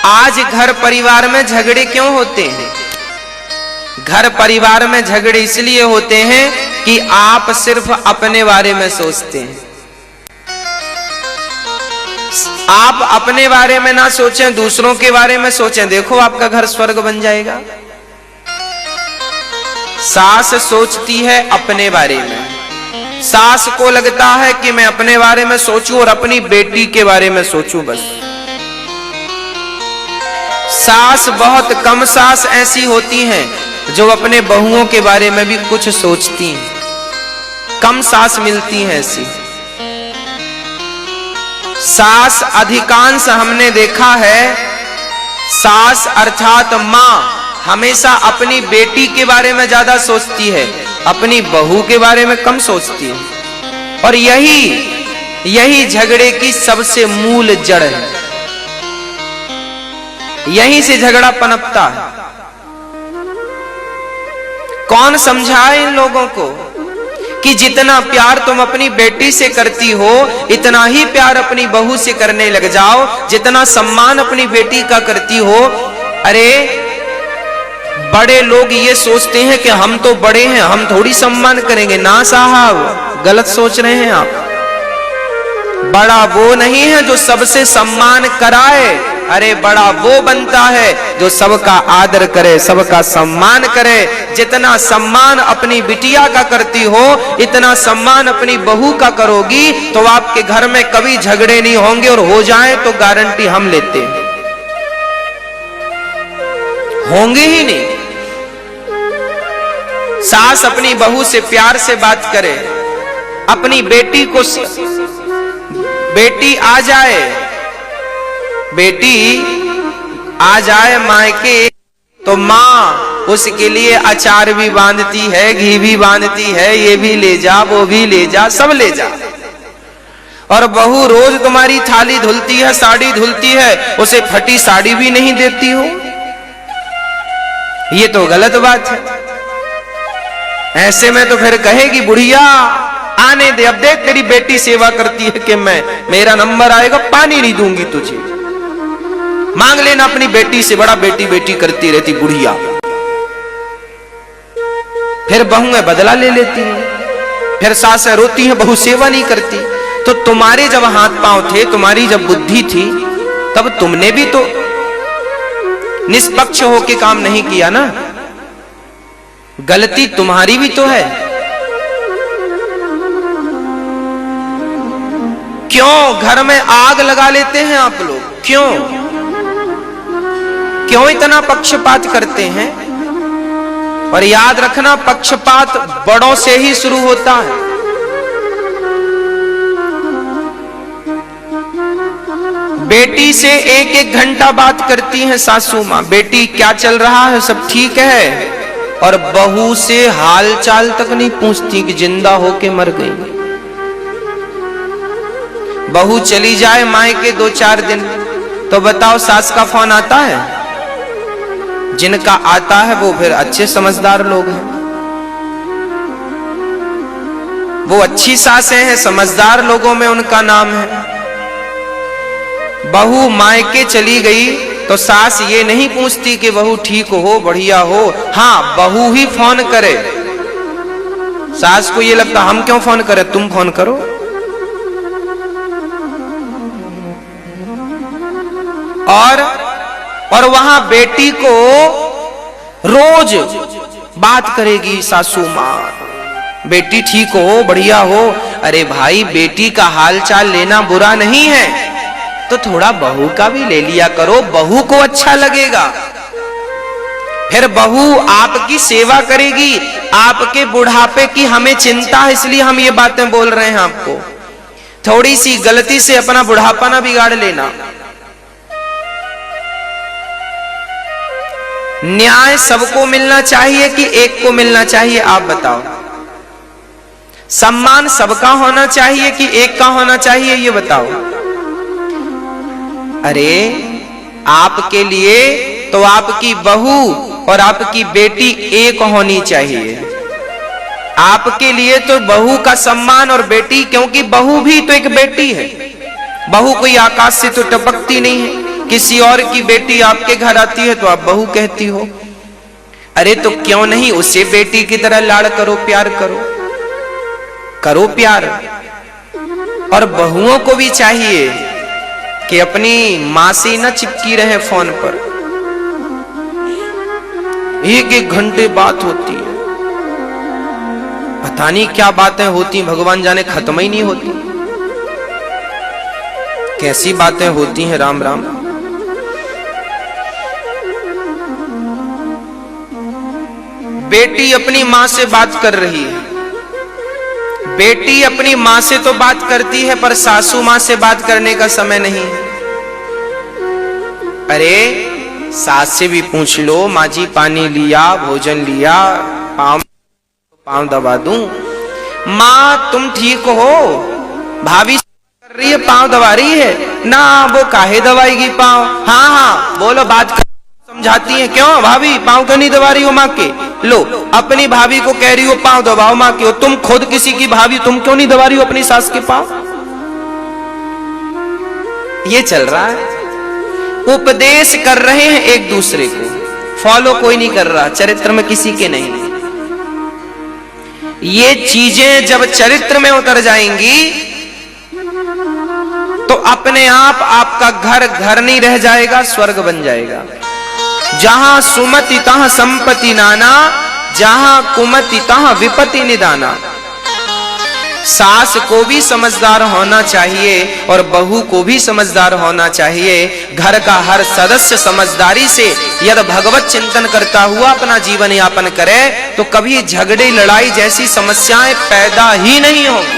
आज घर परिवार में झगड़े क्यों होते हैं? घर परिवार में झगड़े इसलिए होते हैं कि आप सिर्फ अपने बारे में सोचते हैं। आप अपने बारे में ना सोचें, दूसरों के बारे में सोचें, देखो आपका घर स्वर्ग बन जाएगा। सास सोचती है अपने बारे में, सास को लगता है कि मैं अपने बारे में सोचूं और अपनी बेटी के बारे में सोचूं बस। सास बहुत कम सास ऐसी होती हैं जो अपने बहुओं के बारे में भी कुछ सोचती हैं, कम सास मिलती हैं ऐसी। सास अधिकांश हमने देखा है, सास अर्थात मां हमेशा अपनी बेटी के बारे में ज्यादा सोचती है, अपनी बहू के बारे में कम सोचती है। और यही झगड़े की सबसे मूल जड़ है, यहीं से झगड़ा पनपता है। कौन समझाए इन लोगों को कि जितना प्यार तुम अपनी बेटी से करती हो इतना ही प्यार अपनी बहू से करने लग जाओ, जितना सम्मान अपनी बेटी का करती हो। अरे बड़े लोग ये सोचते हैं कि हम तो बड़े हैं, हम थोड़ी सम्मान करेंगे। ना साहब, गलत सोच रहे हैं आप। बड़ा वो नहीं है जो सबसे सम्मान कराए, अरे बड़ा वो बनता है जो सबका आदर करे, सबका सम्मान करे। जितना सम्मान अपनी बिटिया का करती हो इतना सम्मान अपनी बहू का करोगी तो आपके घर में कभी झगड़े नहीं होंगे, और हो जाए तो गारंटी हम लेते हैं, होंगे ही नहीं। सास अपनी बहू से प्यार से बात करे, अपनी बेटी को, बेटी आ जाए मायके तो माँ उसके लिए अचार भी बांधती है, घी भी बांधती है, ये भी ले जा, वो भी ले जा, सब ले जा। और बहू रोज तुम्हारी थाली धुलती है, साड़ी धुलती है, उसे फटी साड़ी भी नहीं देती हो, ये तो गलत बात है। ऐसे में तो फिर कहेगी बुढ़िया आने दे, अब देख तेरी बेटी सेवा करती है कि मेरा नंबर आएगा पानी नहीं दूंगी तुझे, मांग लेना अपनी बेटी से, बड़ा बेटी बेटी करती रहती बुढ़िया। फिर बहुएं बदला ले लेती हैं, फिर सासें रोती हैं बहू सेवा नहीं करती। तो तुम्हारे जब हाथ पांव थे, तुम्हारी जब बुद्धि थी, तब तुमने भी तो निष्पक्ष होके काम नहीं किया ना, गलती तुम्हारी भी तो है। क्यों घर में आग लगा लेते हैं आप लोग? क्यों इतना पक्षपात करते हैं? और याद रखना, पक्षपात बड़ों से ही शुरू होता है। बेटी से एक एक घंटा बात करती हैं सासू मां, बेटी क्या चल रहा है, सब ठीक है, और बहू से हाल चाल तक नहीं पूछती कि जिंदा होके मर गई। बहू चली जाए मायके 2-4 दिन तो बताओ सास का फोन आता है? जिनका आता है वो फिर अच्छे समझदार लोग हैं, वो अच्छी सासें हैं, समझदार लोगों में उनका नाम है। बहू मायके चली गई तो सास ये नहीं पूछती कि बहू ठीक हो, बढ़िया हो। हाँ, बहू ही फोन करे, सास को ये लगता हम क्यों फोन करें, तुम फोन करो। और वहां बेटी को रोज बात करेगी सासू मां, बेटी ठीक हो, बढ़िया हो। अरे भाई, बेटी का हाल चाल लेना बुरा नहीं है, तो थोड़ा बहू का भी ले लिया करो, बहू को अच्छा लगेगा। फिर बहू आपकी सेवा करेगी, आपके बुढ़ापे की हमें चिंता है, इसलिए हम ये बातें बोल रहे हैं आपको। थोड़ी सी गलती से अपना बुढ़ापा ना बिगाड़ लेना। न्याय सबको मिलना चाहिए कि एक को मिलना चाहिए, आप बताओ? सम्मान सबका होना चाहिए कि एक का होना चाहिए, ये बताओ? अरे आपके लिए तो आपकी बहू और आपकी बेटी एक होनी चाहिए। आपके लिए तो बहू का सम्मान और बेटी, क्योंकि बहू भी तो एक बेटी है, बहू कोई आकाश से तो टपकती नहीं है। किसी और की बेटी आपके घर आती है तो आप बहू कहती हो। अरे तो क्यों नहीं उसे बेटी की तरह लाड़ करो, प्यार करो, करो प्यार। और बहुओं को भी चाहिए कि अपनी मां से न चिपकी रहे फोन पर, एक एक घंटे बात होती है, पता नहीं क्या बातें होती, भगवान जाने खत्म ही नहीं होती, कैसी बातें होती हैं। राम राम। बेटी अपनी मां से बात कर रही है, बेटी अपनी मां से तो बात करती है पर सासू मां से बात करने का समय नहीं। अरे सास से भी पूछ लो, माँ जी पानी लिया, भोजन लिया, पाँव दबा दूं? माँ तुम ठीक हो? भाभी कर रही है, पाँव दबा रही है ना, वो काहे दबाएगी पाँव? हाँ हाँ बोलो, बात कर, समझाती है। क्यों भाभी पाँव क्यों नहीं दबा रही हो माँ के? लो अपनी भाभी को कह रही हो पाँव दबाओ माँ के, तुम खुद किसी की भाभी, तुम क्यों नहीं दबा रही हो अपनी सास के पाँव? ये चल रहा है। उपदेश कर रहे हैं एक दूसरे को, फॉलो कोई नहीं कर रहा, चरित्र में किसी के नहीं। ये चीजें जब चरित्र में उतर जाएंगी तो अपने आप आपका घर घर नहीं रह जाएगा, स्वर्ग बन जाएगा। जहां सुमति तहां संपत्ति नाना, जहां कुमति तहां विपत्ति निदाना। सास को भी समझदार होना चाहिए और बहू को भी समझदार होना चाहिए। घर का हर सदस्य समझदारी से यदि भगवत चिंतन करता हुआ अपना जीवन यापन करे तो कभी झगड़े लड़ाई जैसी समस्याएं पैदा ही नहीं होगी।